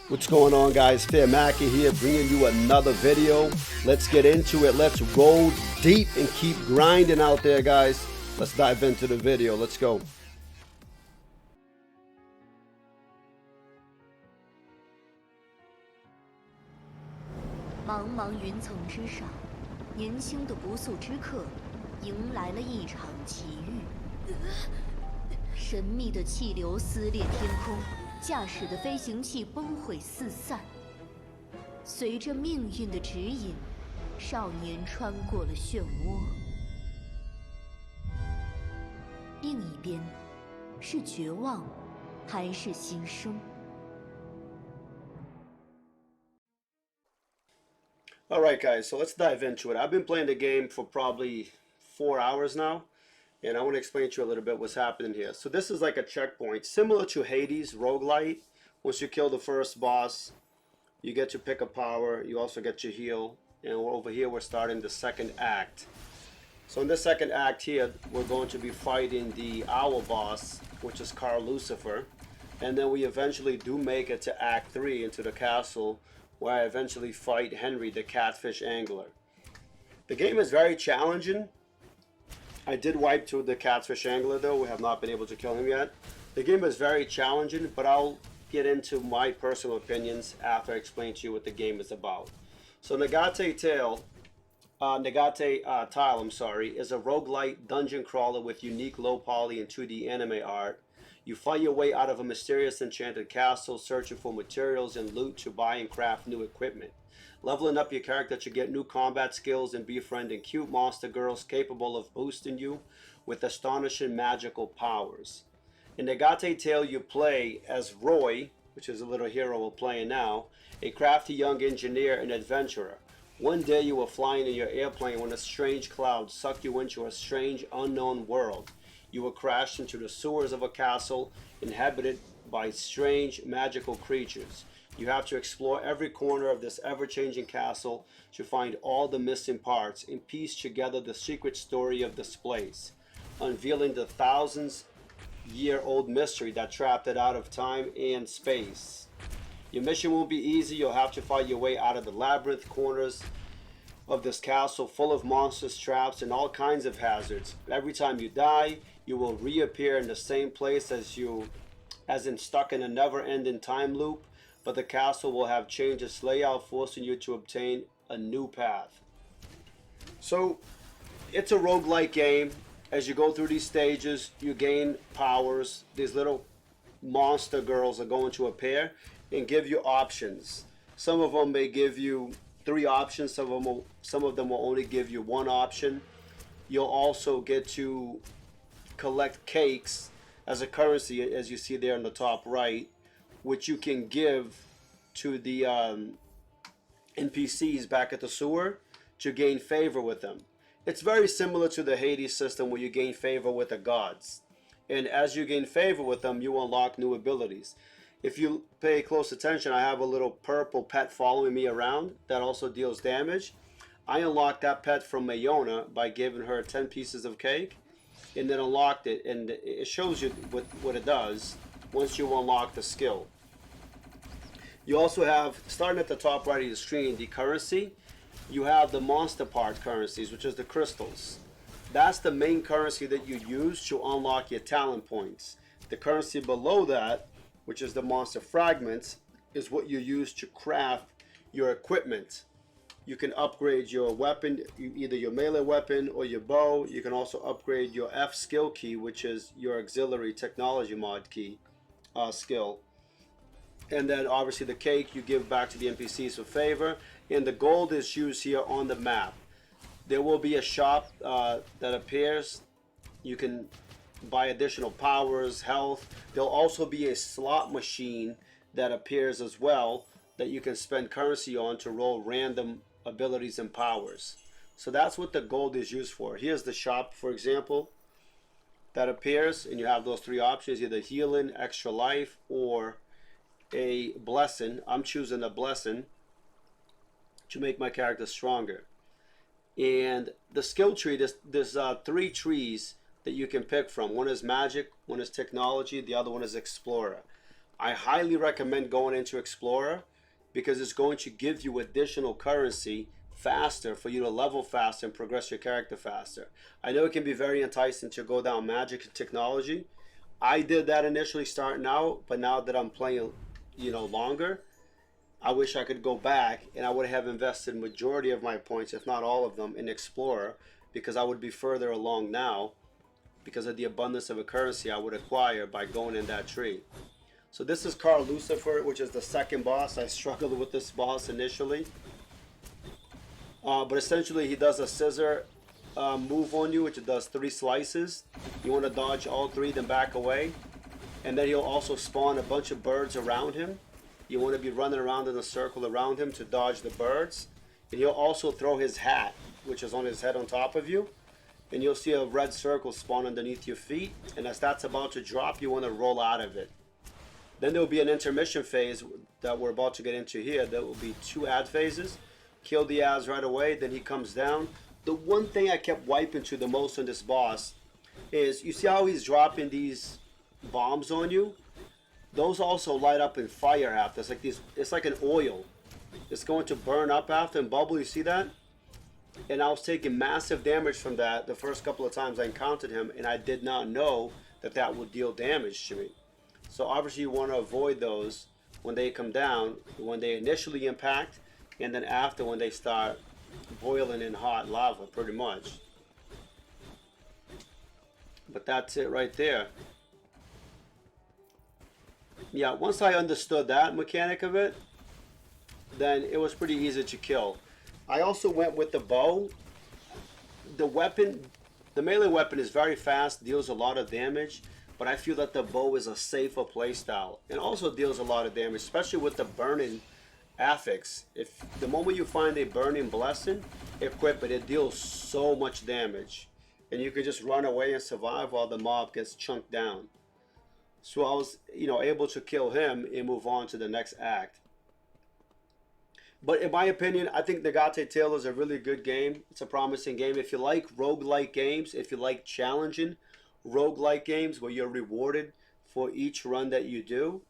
What's going on, guys? Fearmaky here, bringing you another video. Let's get into it. Let's roll deep and keep grinding out there, guys. Let's dive into the video. Let's go. 茫茫云层之上，年轻的不速之客迎来了一场奇遇。神秘的气流撕裂天空，驾驶的飞行器崩毁四散。随着命运的指引，少年穿过了漩涡。另一边，是绝望，还是新生？ Alright, guys, so let's dive into it. I've been playing the game for probably 4 hours now, and I want to explain to you a little bit what's happening here. So this is like a checkpoint, similar to Hades, Roguelike. Once you kill the first boss, you get to pick a power, you also get to heal, and over here we're starting the second act. So in the second act here, we're going to be fighting the owl boss, which is Carl Lucifer, and then we eventually do make it to Act 3 into the castle, where I eventually fight Henry, the catfish angler. The game is very challenging. I did wipe to the catfish angler though. We have not been able to kill him yet. The game is very challenging, but I'll get into my personal opinions after I explain to you what the game is about. So Nigate Tile, is a roguelite dungeon crawler with unique low poly and 2D anime art. You fight your way out of a mysterious enchanted castle, searching for materials and loot to buy and craft new equipment. Leveling up your character to get new combat skills and befriending cute monster girls capable of boosting you with astonishing magical powers. In Nigate Tale, you play as Roy, which is a little hero we're playing now, a crafty young engineer and adventurer. One day you were flying in your airplane when a strange cloud sucked you into a strange unknown world. You were crashed into the sewers of a castle inhabited by strange magical creatures. You have to explore every corner of this ever-changing castle to find all the missing parts and piece together the secret story of this place, unveiling the thousands-year-old mystery that trapped it out of time and space. Your mission won't be easy. You'll have to fight your way out of the labyrinth corners of this castle full of monsters, traps, and all kinds of hazards. Every time you die, you will reappear in the same place as in stuck in a never-ending time loop, but the castle will have changed its layout, forcing you to obtain a new path. So, it's a roguelike game. As you go through these stages, you gain powers. These little monster girls are going to appear and give you options. Some of them may give you 3 options, some of them will only give you 1 option. You'll also get to collect cakes as a currency, as you see there in the top right, which you can give to the NPCs back at the sewer to gain favor with them. It's very similar to the Hades system where you gain favor with the gods, and as you gain favor with them, you unlock new abilities. If you pay close attention, I have a little purple pet following me around that also deals damage. I unlocked that pet from Mayona by giving her 10 pieces of cake, and then unlocked it, and it shows you what it does once you unlock the skill. You also have, starting at the top right of the screen, the currency. You have the monster part currencies, which is the crystals. That's the main currency that you use to unlock your talent points. The currency below that, which is the monster fragments, is what you use to craft your equipment. You can upgrade your weapon, either your melee weapon or your bow. You can also upgrade your F skill key, which is your auxiliary technology mod key skill. And then obviously the cake you give back to the NPCs for favor. And the gold is used here on the map. There will be a shop that appears. You can buy additional powers, health. There'll also be a slot machine that appears as well that you can spend currency on to roll random abilities and powers. So that's what the gold is used for. Here's the shop, for example, that appears, and you have those 3 options, either healing, extra life, or a blessing. I'm choosing a blessing to make my character stronger. And the skill tree, there's 3 trees that you can pick from. One is magic, one is technology, the other one is explorer. I highly recommend going into Explorer because it's going to give you additional currency faster for you to level faster and progress your character faster. I know it can be very enticing to go down magic and technology. I did that initially starting out, but now that I'm playing, longer, I wish I could go back and I would have invested majority of my points, if not all of them, in Explorer because I would be further along now because of the abundance of a currency I would acquire by going in that tree. So this is Carl Lucifer, which is the second boss. I struggled with this boss initially. But essentially he does a scissor move on you, which does 3 slices. You want to dodge all 3, then back away. And then he'll also spawn a bunch of birds around him. You want to be running around in a circle around him to dodge the birds. And he'll also throw his hat, which is on his head on top of you. And you'll see a red circle spawn underneath your feet. And as that's about to drop, you want to roll out of it. Then there will be an intermission phase that we're about to get into here. There will be 2 ad phases. Kill the ads right away, then he comes down. The one thing I kept wiping to the most on this boss is, you see how he's dropping these bombs on you? Those also light up in fire after. It's like an oil. It's going to burn up after and bubble, you see that? And I was taking massive damage from that the first couple of times I encountered him, and I did not know that that would deal damage to me. So obviously you want to avoid those when they come down, when they initially impact, and then after when they start boiling in hot lava, pretty much. But that's it right there. Yeah, once I understood that mechanic of it, then it was pretty easy to kill. I also went with the bow. The weapon, the melee weapon is very fast, deals a lot of damage, but I feel that the bow is a safer playstyle and also deals a lot of damage, especially with the burning affix. If the moment you find a burning blessing, equip it, it deals so much damage. And you can just run away and survive while the mob gets chunked down. So I was, able to kill him and move on to the next act. But in my opinion, I think Nigate Tale is a really good game. It's a promising game. If you like roguelike games, if you like challenging roguelike games where you're rewarded for each run that you do,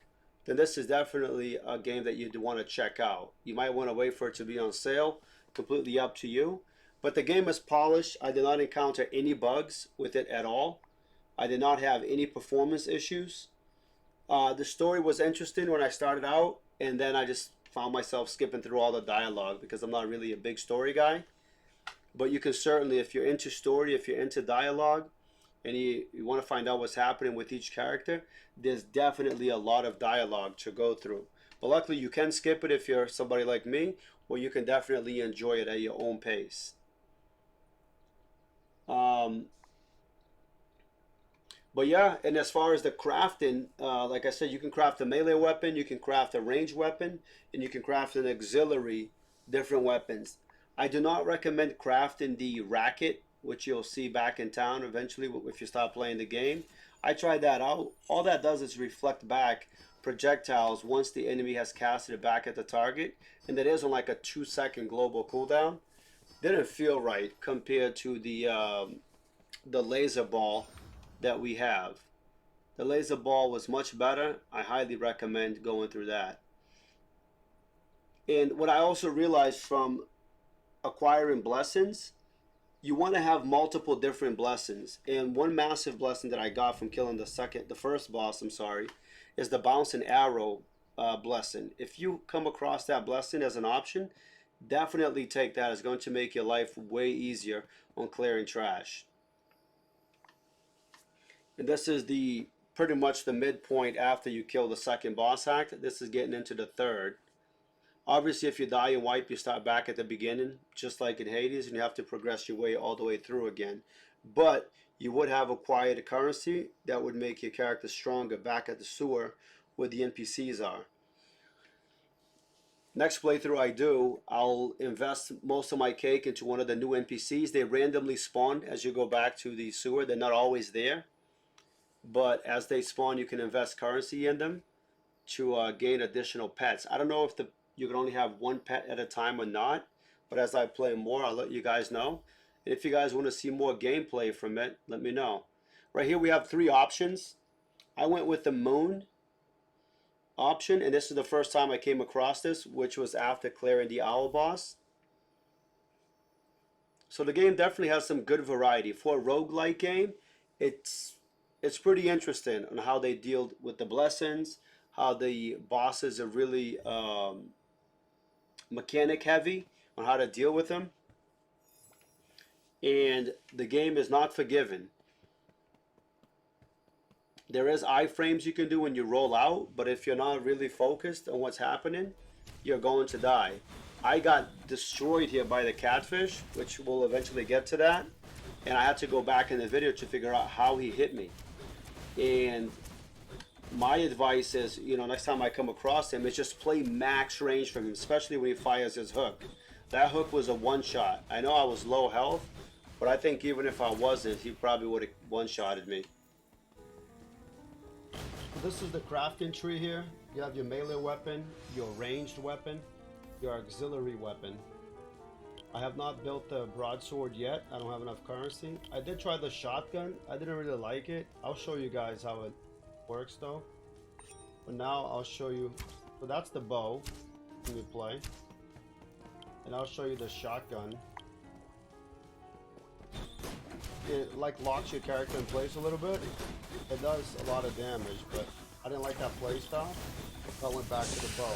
then this is definitely a game that you'd want to check out. You might want to wait for it to be on sale. Completely up to you. But the game is polished. I did not encounter any bugs with it at all. I did not have any performance issues. The story was interesting when I started out, and then I just found myself skipping through all the dialogue because I'm not really a big story guy. But you can certainly, if you're into story, if you're into dialogue, and you want to find out what's happening with each character, there's definitely a lot of dialogue to go through. But luckily you can skip it if you're somebody like me, or you can definitely enjoy it at your own pace. But yeah, and as far as the crafting, like I said, you can craft a melee weapon, you can craft a ranged weapon, and you can craft an auxiliary different weapons. I do not recommend crafting the racket, which you'll see back in town eventually if you stop playing the game. I tried that out. All that does is reflect back projectiles once the enemy has casted it back at the target, and that is on like a 2-second global cooldown. Didn't feel right compared to the laser ball that we have. The laser ball was much better. I highly recommend going through that. And what I also realized from acquiring blessings, you want to have multiple different blessings. And one massive blessing that I got from killing the first boss, is the bouncing arrow blessing. If you come across that blessing as an option, definitely take that. It's going to make your life way easier on clearing trash. And this is pretty much the midpoint after you kill the second boss act. This is getting into the third. Obviously, if you die and wipe, you start back at the beginning, just like in Hades, and you have to progress your way all the way through again. But you would have acquired a currency that would make your character stronger back at the sewer where the NPCs are. Next playthrough I do, I'll invest most of my cake into one of the new NPCs. They randomly spawn as you go back to the sewer. They're not always there. But as they spawn, you can invest currency in them to gain additional pets. I don't know if you can only have one pet at a time or not, but as I play more, I'll let you guys know. And if you guys want to see more gameplay from it, let me know. Right here we have 3 options. I went with the moon, option, and this is the first time I came across this, which was after clearing the owl boss. So the game definitely has some good variety. For a roguelike game, it's it's pretty interesting on how they deal with the blessings, how the bosses are really mechanic heavy on how to deal with them. And the game is not forgiving. There is iframes you can do when you roll out, but if you're not really focused on what's happening, you're going to die. I got destroyed here by the catfish, which we'll eventually get to that. And I had to go back in the video to figure out how he hit me. And my advice is, next time I come across him, is just play max range from him, especially when he fires his hook. That hook was a one shot. I know I was low health, but I think even if I wasn't, he probably would have one-shotted me. This is the crafting tree here. You have your melee weapon, your ranged weapon, your auxiliary weapon. I have not built the broadsword yet. I don't have enough currency. I did try the shotgun. I didn't really like it. I'll show you guys how it works though. But now I'll show you. So that's the bow when you play. And I'll show you the shotgun. It like locks your character in place a little bit. It does a lot of damage, but I didn't like that playstyle. So I went back to the bow.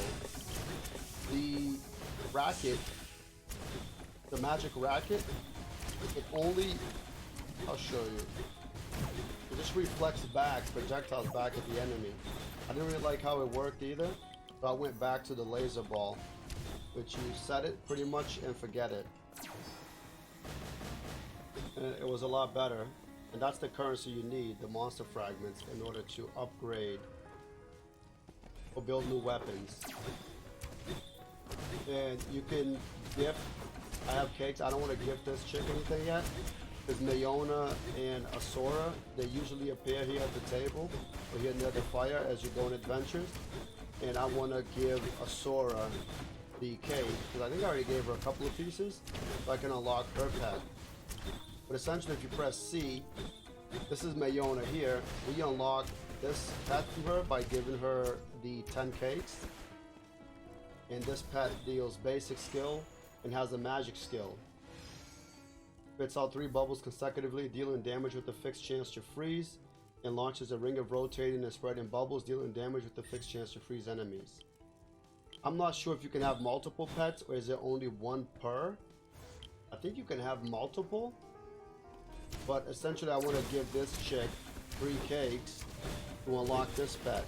The racket, the magic racket, it only, I'll show you. It just reflects back, projectiles back at the enemy. I didn't really like how it worked either, so I went back to the laser ball, which you set it pretty much and forget it. And it was a lot better. And that's the currency you need, the monster fragments, in order to upgrade or build new weapons. And you can gift, I have cakes, I don't want to gift this chick anything yet, because Mayona and Asura, they usually appear here at the table, or here near the fire as you go on adventures. And I want to give Asura the cake, because I think I already gave her a couple of pieces, so I can unlock her pet. But essentially, if you press C, this is Mayona here, we unlock this pet from her by giving her the 10 cakes. And this pet deals basic skill and has a magic skill. Spits out 3 bubbles consecutively, dealing damage with a fixed chance to freeze, and launches a ring of rotating and spreading bubbles, dealing damage with a fixed chance to freeze enemies. I'm not sure if you can have multiple pets, or is it only one per? I think you can have multiple. But essentially I want to give this chick 3 cakes to unlock this pet.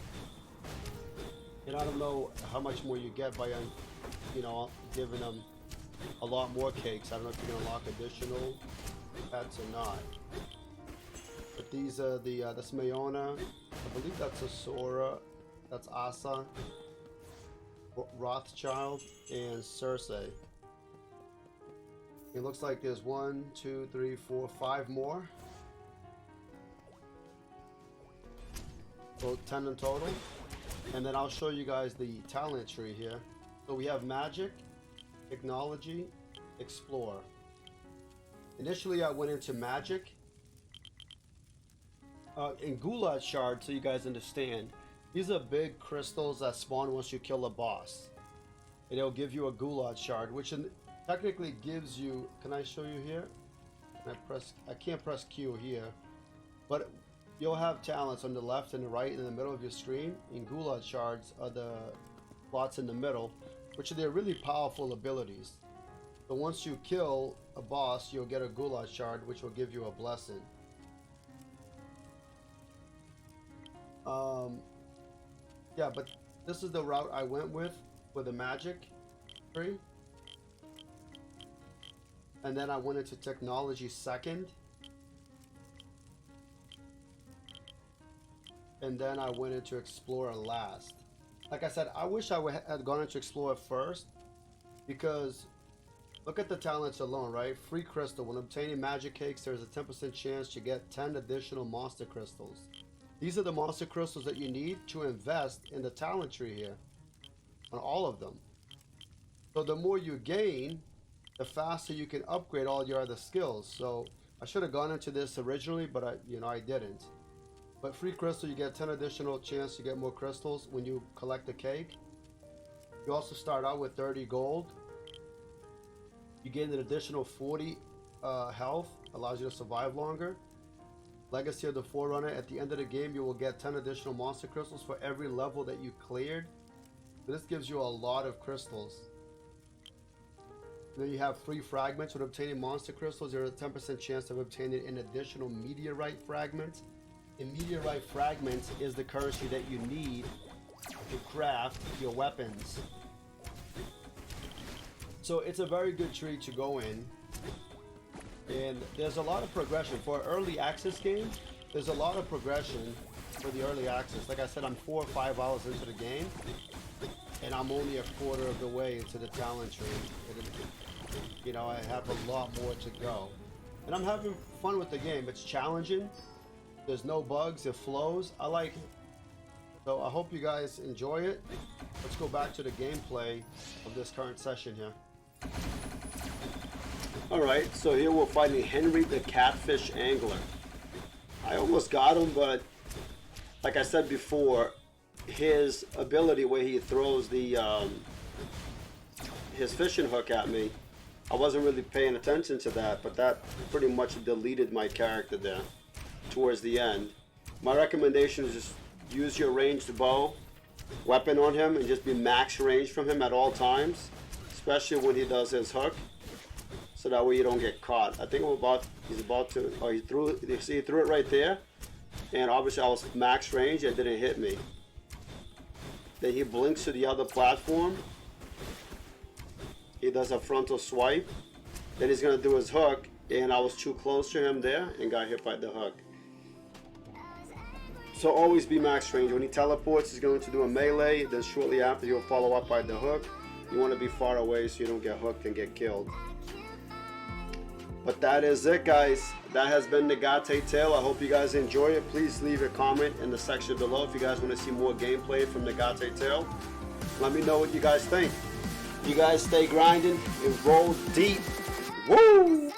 And I don't know how much more you get by, giving them a lot more cakes. I don't know if you can unlock additional pets or not. But these are that's Mayona. I believe that's Asura. That's Asa. Rothschild and Cersei. It looks like there's 1, 2, 3, 4, 5 more. So 10 in total. And then I'll show you guys the talent tree here. So we have magic, technology, explore. Initially I went into magic. In Gulad Shard, so you guys understand, these are big crystals that spawn once you kill a boss. And it'll give you a Gulad Shard, which technically gives you, can I show you here? I can't press Q here, but you'll have talents on the left and the right and in the middle of your screen. In Gulad Shards are the slots in the middle, which are their really powerful abilities. So once you kill a boss, you'll get a Gulad Shard, which will give you a blessing. Yeah, but this is the route I went with the magic tree. And then I went into technology second. And then I went into explorer last. Like I said, I wish I had gone into explorer first, because look at the talents alone, right? Free crystal. When obtaining magic cakes, there's a 10% chance to get 10 additional monster crystals. These are the monster crystals that you need to invest in the talent tree here, on all of them. So the more you gain, the faster you can upgrade all your other skills. So I should have gone into this originally, but I didn't. But free crystal, you get 10 additional chance to get more crystals when you collect a cake. You also start out with 30 gold. You gain an additional 40 health, allows you to survive longer. Legacy of the Forerunner, at the end of the game you will get 10 additional monster crystals for every level that you cleared. So this gives you a lot of crystals. And then you have free fragments. When obtaining monster crystals, there is a 10% chance of obtaining an additional meteorite fragment. And meteorite fragments is the currency that you need to craft your weapons. So it's a very good tree to go in. And there's a lot of progression. For an early access game, there's a lot of progression for the early access. Like I said, I'm 4 or 5 hours into the game, and I'm only a quarter of the way into the talent tree. You know, I have a lot more to go. And I'm having fun with the game. It's challenging. There's no bugs. It flows. I like it. So I hope you guys enjoy it. Let's go back to the gameplay of this current session here. Alright, so here we're fighting Henry the Catfish Angler. I almost got him, but like I said before, his ability where he throws the his fishing hook at me, I wasn't really paying attention to that, but that pretty much deleted my character there towards the end. My recommendation is just use your ranged bow weapon on him and just be max range from him at all times, especially when he does his hook, so that way you don't get caught. I think he's about to, oh, he threw it, you see he threw it right there, and obviously I was max range, it didn't hit me. Then he blinks to the other platform, he does a frontal swipe, then he's going to do his hook, and I was too close to him there and got hit by the hook. So always be max range. When he teleports, he's going to do a melee, then shortly after he'll follow up by the hook. You want to be far away so you don't get hooked and get killed. But that is it, guys. That has been Nigate Tale. I hope you guys enjoy it. Please leave a comment in the section below if you guys want to see more gameplay from Nigate Tale. Let me know what you guys think. You guys stay grinding and roll deep. Woo!